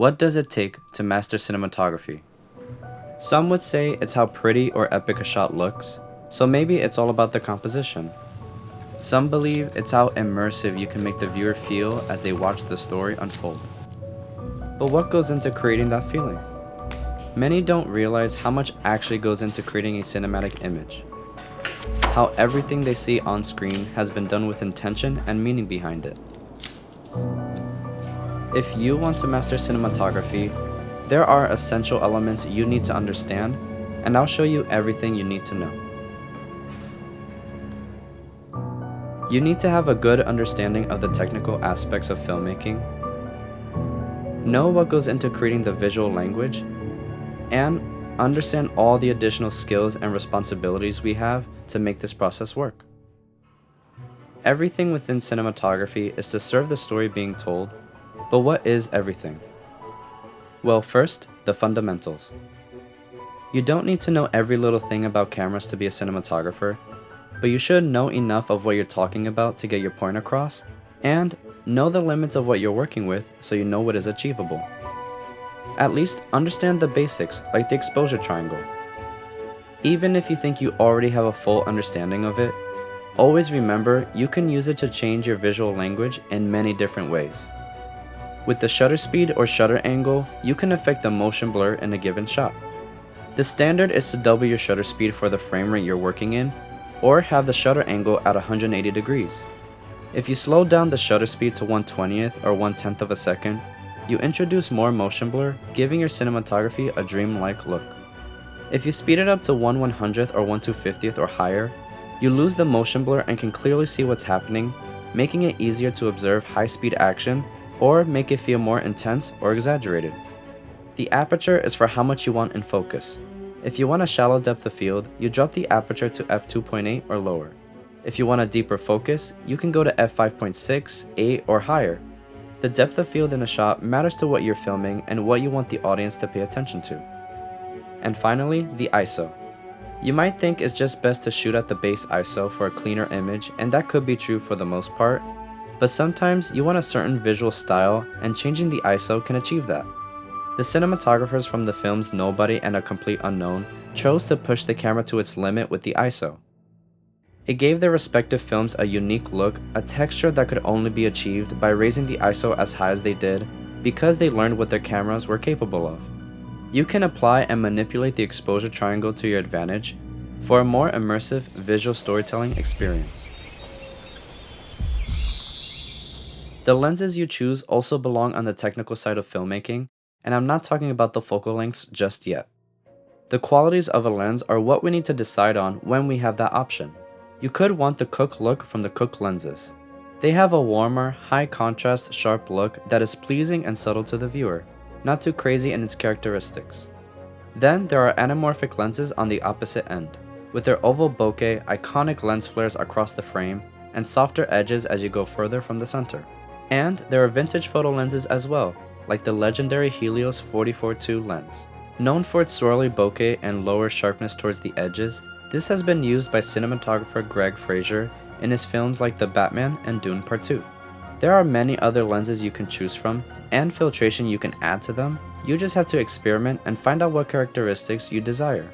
What does it take to master cinematography? Some would say it's how pretty or epic a shot looks, so maybe it's all about the composition. Some believe it's how immersive you can make the viewer feel as they watch the story unfold. But what goes into creating that feeling? Many don't realize how much actually goes into creating a cinematic image. How everything they see on screen has been done with intention and meaning behind it. If you want to master cinematography, there are essential elements you need to understand, and I'll show you everything you need to know. You need to have a good understanding of the technical aspects of filmmaking, know what goes into creating the visual language, and understand all the additional skills and responsibilities we have to make this process work. Everything within cinematography is to serve the story being told, but what is everything? Well, first, the fundamentals. You don't need to know every little thing about cameras to be a cinematographer, but you should know enough of what you're talking about to get your point across, and know the limits of what you're working with so you know what is achievable. At least understand the basics, like the exposure triangle. Even if you think you already have a full understanding of it, always remember you can use it to change your visual language in many different ways. With the shutter speed or shutter angle, you can affect the motion blur in a given shot. The standard is to double your shutter speed for the frame rate you're working in, or have the shutter angle at 180 degrees. If you slow down the shutter speed to 1/20th or 1/10th of a second, you introduce more motion blur, giving your cinematography a dreamlike look. If you speed it up to 1/100th or 1/250th or higher, you lose the motion blur and can clearly see what's happening, making it easier to observe high-speed action or make it feel more intense or exaggerated. The aperture is for how much you want in focus. If you want a shallow depth of field, you drop the aperture to f2.8 or lower. If you want a deeper focus, you can go to f5.6, 8, or higher. The depth of field in a shot matters to what you're filming and what you want the audience to pay attention to. And finally, the ISO. You might think it's just best to shoot at the base ISO for a cleaner image, and that could be true for the most part, but sometimes you want a certain visual style, and changing the ISO can achieve that. The cinematographers from the films Nobody and A Complete Unknown chose to push the camera to its limit with the ISO. It gave their respective films a unique look, a texture that could only be achieved by raising the ISO as high as they did, because they learned what their cameras were capable of. You can apply and manipulate the exposure triangle to your advantage for a more immersive visual storytelling experience. The lenses you choose also belong on the technical side of filmmaking, and I'm not talking about the focal lengths just yet. The qualities of a lens are what we need to decide on when we have that option. You could want the Cooke look from the Cooke lenses. They have a warmer, high contrast, sharp look that is pleasing and subtle to the viewer, not too crazy in its characteristics. Then there are anamorphic lenses on the opposite end, with their oval bokeh, iconic lens flares across the frame, and softer edges as you go further from the center. And there are vintage photo lenses as well, like the legendary Helios 44-2 lens. Known for its swirly bokeh and lower sharpness towards the edges, this has been used by cinematographer Greg Fraser in his films like The Batman and Dune Part 2. There are many other lenses you can choose from, and filtration you can add to them. You just have to experiment and find out what characteristics you desire.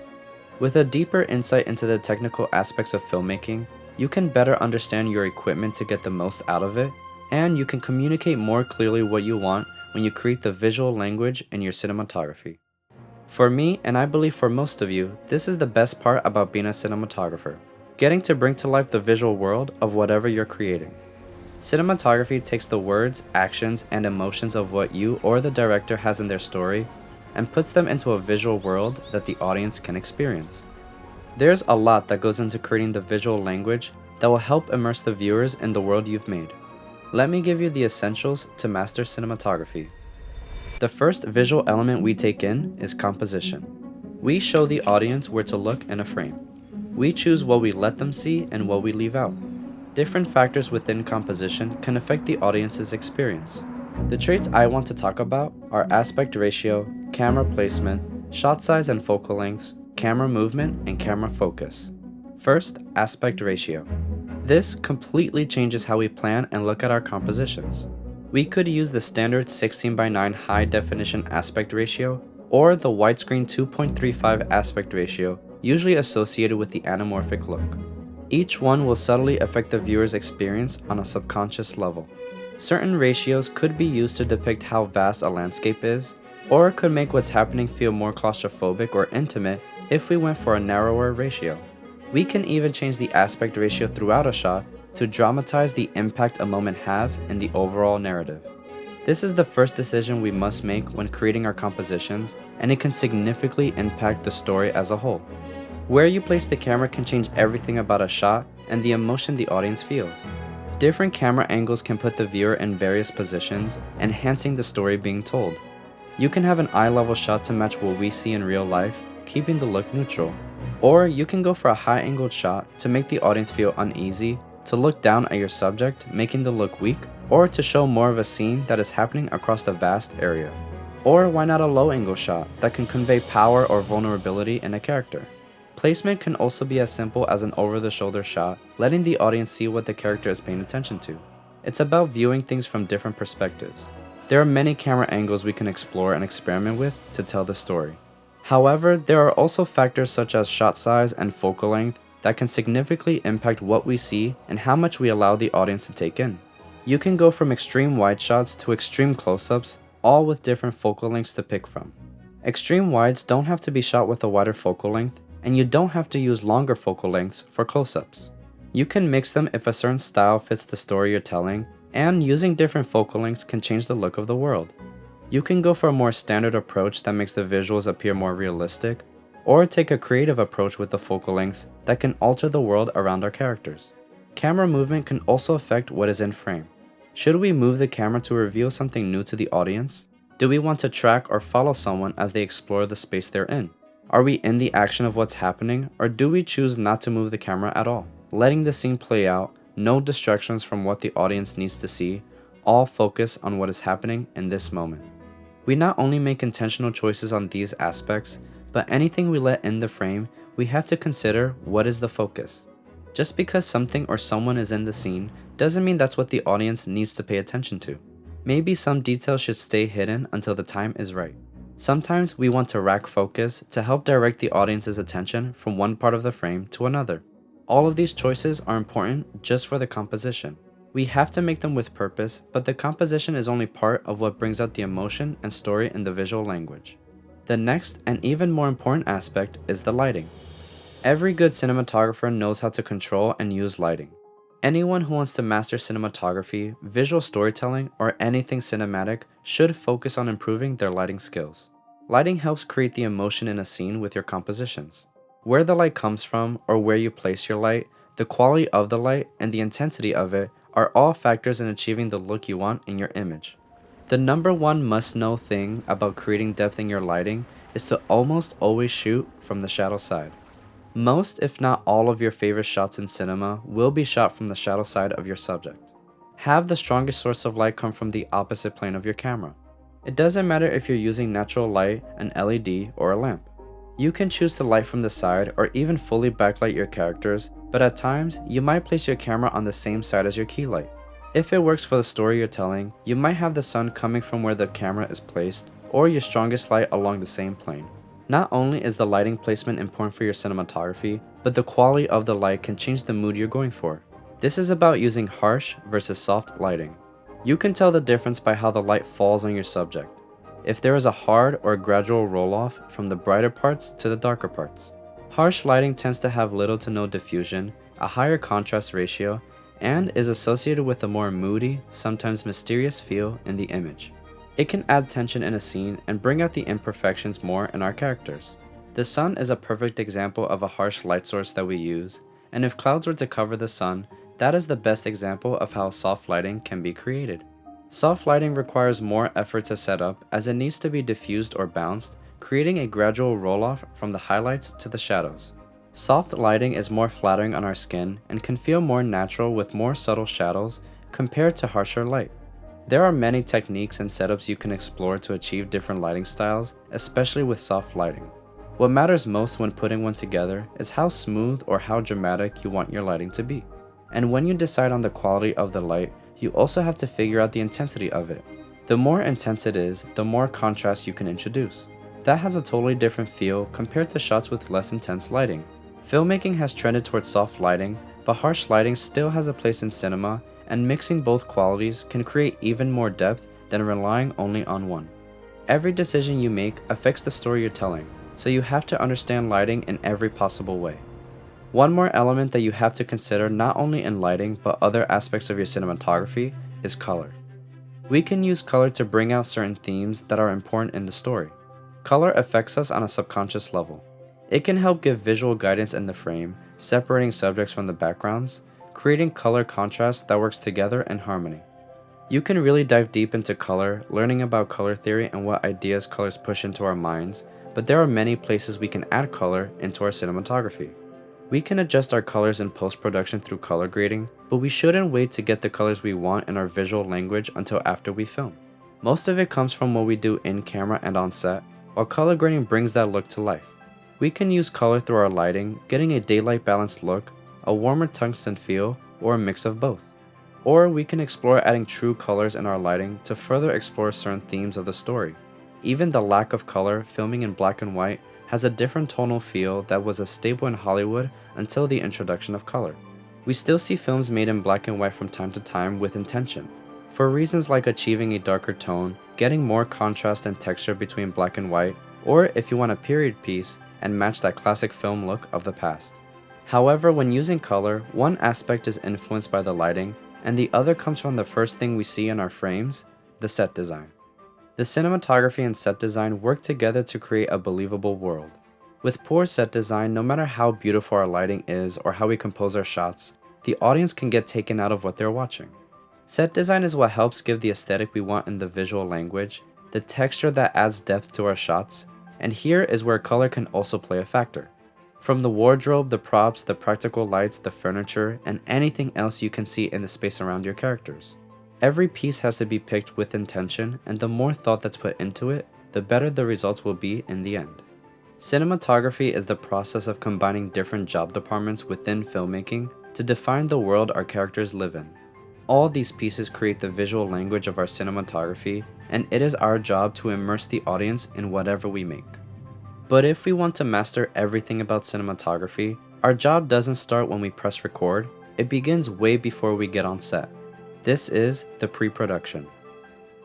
With a deeper insight into the technical aspects of filmmaking, you can better understand your equipment to get the most out of it, and you can communicate more clearly what you want when you create the visual language in your cinematography. For me, and I believe for most of you, this is the best part about being a cinematographer, getting to bring to life the visual world of whatever you're creating. Cinematography takes the words, actions, and emotions of what you or the director has in their story and puts them into a visual world that the audience can experience. There's a lot that goes into creating the visual language that will help immerse the viewers in the world you've made. Let me give you the essentials to master cinematography. The first visual element we take in is composition. We show the audience where to look in a frame. We choose what we let them see and what we leave out. Different factors within composition can affect the audience's experience. The traits I want to talk about are aspect ratio, camera placement, shot size and focal lengths, camera movement, and camera focus. First, aspect ratio. This completely changes how we plan and look at our compositions. We could use the standard 16:9 high definition aspect ratio or the widescreen 2.35 aspect ratio, usually associated with the anamorphic look. Each one will subtly affect the viewer's experience on a subconscious level. Certain ratios could be used to depict how vast a landscape is, or could make what's happening feel more claustrophobic or intimate if we went for a narrower ratio. We can even change the aspect ratio throughout a shot to dramatize the impact a moment has in the overall narrative. This is the first decision we must make when creating our compositions, and it can significantly impact the story as a whole. Where you place the camera can change everything about a shot and the emotion the audience feels. Different camera angles can put the viewer in various positions, enhancing the story being told. You can have an eye-level shot to match what we see in real life, keeping the look neutral. Or you can go for a high-angled shot to make the audience feel uneasy, to look down at your subject, making the look weak, or to show more of a scene that is happening across a vast area. Or why not a low-angle shot that can convey power or vulnerability in a character? Placement can also be as simple as an over-the-shoulder shot, letting the audience see what the character is paying attention to. It's about viewing things from different perspectives. There are many camera angles we can explore and experiment with to tell the story. However, there are also factors such as shot size and focal length that can significantly impact what we see and how much we allow the audience to take in. You can go from extreme wide shots to extreme close-ups, all with different focal lengths to pick from. Extreme wides don't have to be shot with a wider focal length, and you don't have to use longer focal lengths for close-ups. You can mix them if a certain style fits the story you're telling, and using different focal lengths can change the look of the world. You can go for a more standard approach that makes the visuals appear more realistic, or take a creative approach with the focal lengths that can alter the world around our characters. Camera movement can also affect what is in frame. Should we move the camera to reveal something new to the audience? Do we want to track or follow someone as they explore the space they're in? Are we in the action of what's happening, or do we choose not to move the camera at all? Letting the scene play out, no distractions from what the audience needs to see, all focus on what is happening in this moment. We not only make intentional choices on these aspects, but anything we let in the frame, we have to consider what is the focus. Just because something or someone is in the scene doesn't mean that's what the audience needs to pay attention to. Maybe some details should stay hidden until the time is right. Sometimes we want to rack focus to help direct the audience's attention from one part of the frame to another. All of these choices are important just for the composition. We have to make them with purpose, but the composition is only part of what brings out the emotion and story in the visual language. The next and even more important aspect is the lighting. Every good cinematographer knows how to control and use lighting. Anyone who wants to master cinematography, visual storytelling, or anything cinematic should focus on improving their lighting skills. Lighting helps create the emotion in a scene with your compositions. Where the light comes from or where you place your light, the quality of the light, and the intensity of it are all factors in achieving the look you want in your image. The number one must-know thing about creating depth in your lighting is to almost always shoot from the shadow side. Most, if not all, of your favorite shots in cinema will be shot from the shadow side of your subject. Have the strongest source of light come from the opposite plane of your camera. It doesn't matter if you're using natural light, an LED, or a lamp. You can choose to light from the side or even fully backlight your characters, but at times, you might place your camera on the same side as your key light. If it works for the story you're telling, you might have the sun coming from where the camera is placed, or your strongest light along the same plane. Not only is the lighting placement important for your cinematography, but the quality of the light can change the mood you're going for. This is about using harsh versus soft lighting. You can tell the difference by how the light falls on your subject. If there is a hard or gradual roll-off from the brighter parts to the darker parts. Harsh lighting tends to have little to no diffusion, a higher contrast ratio, and is associated with a more moody, sometimes mysterious feel in the image. It can add tension in a scene and bring out the imperfections more in our characters. The sun is a perfect example of a harsh light source that we use, and if clouds were to cover the sun, that is the best example of how soft lighting can be created. Soft lighting requires more effort to set up as it needs to be diffused or bounced, creating a gradual roll-off from the highlights to the shadows. Soft lighting is more flattering on our skin and can feel more natural with more subtle shadows compared to harsher light. There are many techniques and setups you can explore to achieve different lighting styles, especially with soft lighting. What matters most when putting one together is how smooth or how dramatic you want your lighting to be. And when you decide on the quality of the light, You also have to figure out the intensity of it. The more intense it is, the more contrast you can introduce. That has a totally different feel compared to shots with less intense lighting. Filmmaking has trended towards soft lighting, but harsh lighting still has a place in cinema, and mixing both qualities can create even more depth than relying only on one. Every decision you make affects the story you're telling, so you have to understand lighting in every possible way. One more element that you have to consider not only in lighting but other aspects of your cinematography is color. We can use color to bring out certain themes that are important in the story. Color affects us on a subconscious level. It can help give visual guidance in the frame, separating subjects from the backgrounds, creating color contrast that works together in harmony. You can really dive deep into color, learning about color theory and what ideas colors push into our minds, but there are many places we can add color into our cinematography. We can adjust our colors in post-production through color grading, but we shouldn't wait to get the colors we want in our visual language until after we film. Most of it comes from what we do in camera and on set, while color grading brings that look to life. We can use color through our lighting, getting a daylight balanced look, a warmer tungsten feel, or a mix of both. Or we can explore adding true colors in our lighting to further explore certain themes of the story. Even the lack of color filming in black and white has a different tonal feel that was a staple in Hollywood until the introduction of color. We still see films made in black and white from time to time with intention, for reasons like achieving a darker tone, getting more contrast and texture between black and white, or if you want a period piece and match that classic film look of the past. However, when using color, one aspect is influenced by the lighting, and the other comes from the first thing we see in our frames, the set design. The cinematography and set design work together to create a believable world. With poor set design, no matter how beautiful our lighting is or how we compose our shots, the audience can get taken out of what they're watching. Set design is what helps give the aesthetic we want in the visual language, the texture that adds depth to our shots, and here is where color can also play a factor. From the wardrobe, the props, the practical lights, the furniture, and anything else you can see in the space around your characters. Every piece has to be picked with intention, and the more thought that's put into it, the better the results will be in the end. Cinematography is the process of combining different job departments within filmmaking to define the world our characters live in. All these pieces create the visual language of our cinematography, and it is our job to immerse the audience in whatever we make. But if we want to master everything about cinematography, our job doesn't start when we press record, it begins way before we get on set. This is the pre-production.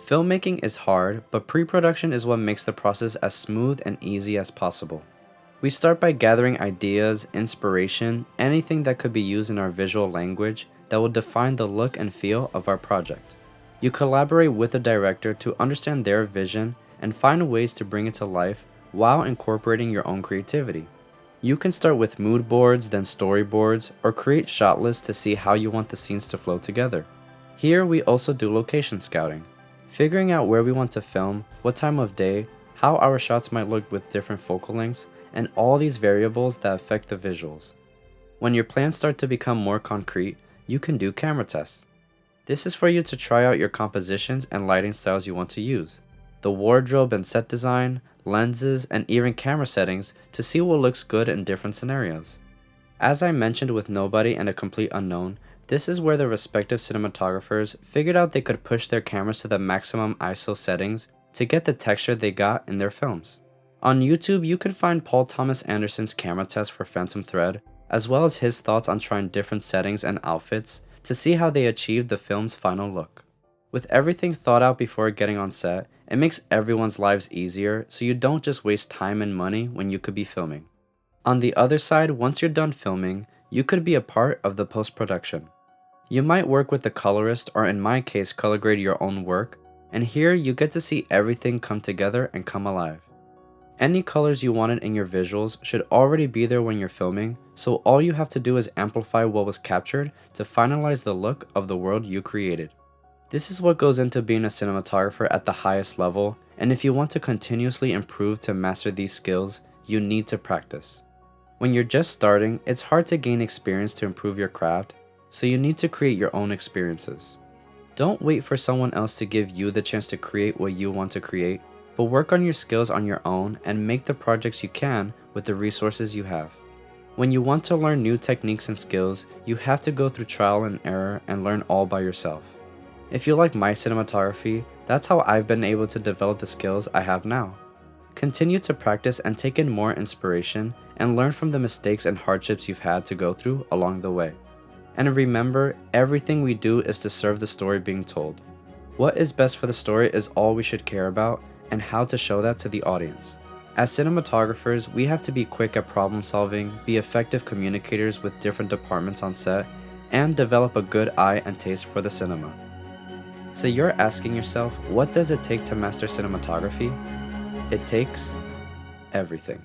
Filmmaking is hard, but pre-production is what makes the process as smooth and easy as possible. We start by gathering ideas, inspiration, anything that could be used in our visual language that will define the look and feel of our project. You collaborate with a director to understand their vision and find ways to bring it to life while incorporating your own creativity. You can start with mood boards, then storyboards, or create shot lists to see how you want the scenes to flow together. Here we also do location scouting, figuring out where we want to film, what time of day, how our shots might look with different focal lengths, and all these variables that affect the visuals. When your plans start to become more concrete, you can do camera tests. This is for you to try out your compositions and lighting styles you want to use, the wardrobe and set design, lenses, and even camera settings to see what looks good in different scenarios. As I mentioned with Nobody and A Complete Unknown, this is where the respective cinematographers figured out they could push their cameras to the maximum ISO settings to get the texture they got in their films. On YouTube, you can find Paul Thomas Anderson's camera test for Phantom Thread, as well as his thoughts on trying different settings and outfits to see how they achieved the film's final look. With everything thought out before getting on set, it makes everyone's lives easier so you don't just waste time and money when you could be filming. On the other side, once you're done filming, you could be a part of the post-production. You might work with a colorist, or in my case, color grade your own work, and here you get to see everything come together and come alive. Any colors you wanted in your visuals should already be there when you're filming, so all you have to do is amplify what was captured to finalize the look of the world you created. This is what goes into being a cinematographer at the highest level, and if you want to continuously improve to master these skills, you need to practice. When you're just starting, it's hard to gain experience to improve your craft, so you need to create your own experiences. Don't wait for someone else to give you the chance to create what you want to create, but work on your skills on your own and make the projects you can with the resources you have. When you want to learn new techniques and skills, you have to go through trial and error and learn all by yourself. If you like my cinematography, that's how I've been able to develop the skills I have now. Continue to practice and take in more inspiration and learn from the mistakes and hardships you've had to go through along the way. And remember, everything we do is to serve the story being told. What is best for the story is all we should care about, and how to show that to the audience. As cinematographers, we have to be quick at problem solving, be effective communicators with different departments on set, and develop a good eye and taste for the cinema. So you're asking yourself, what does it take to master cinematography? It takes everything.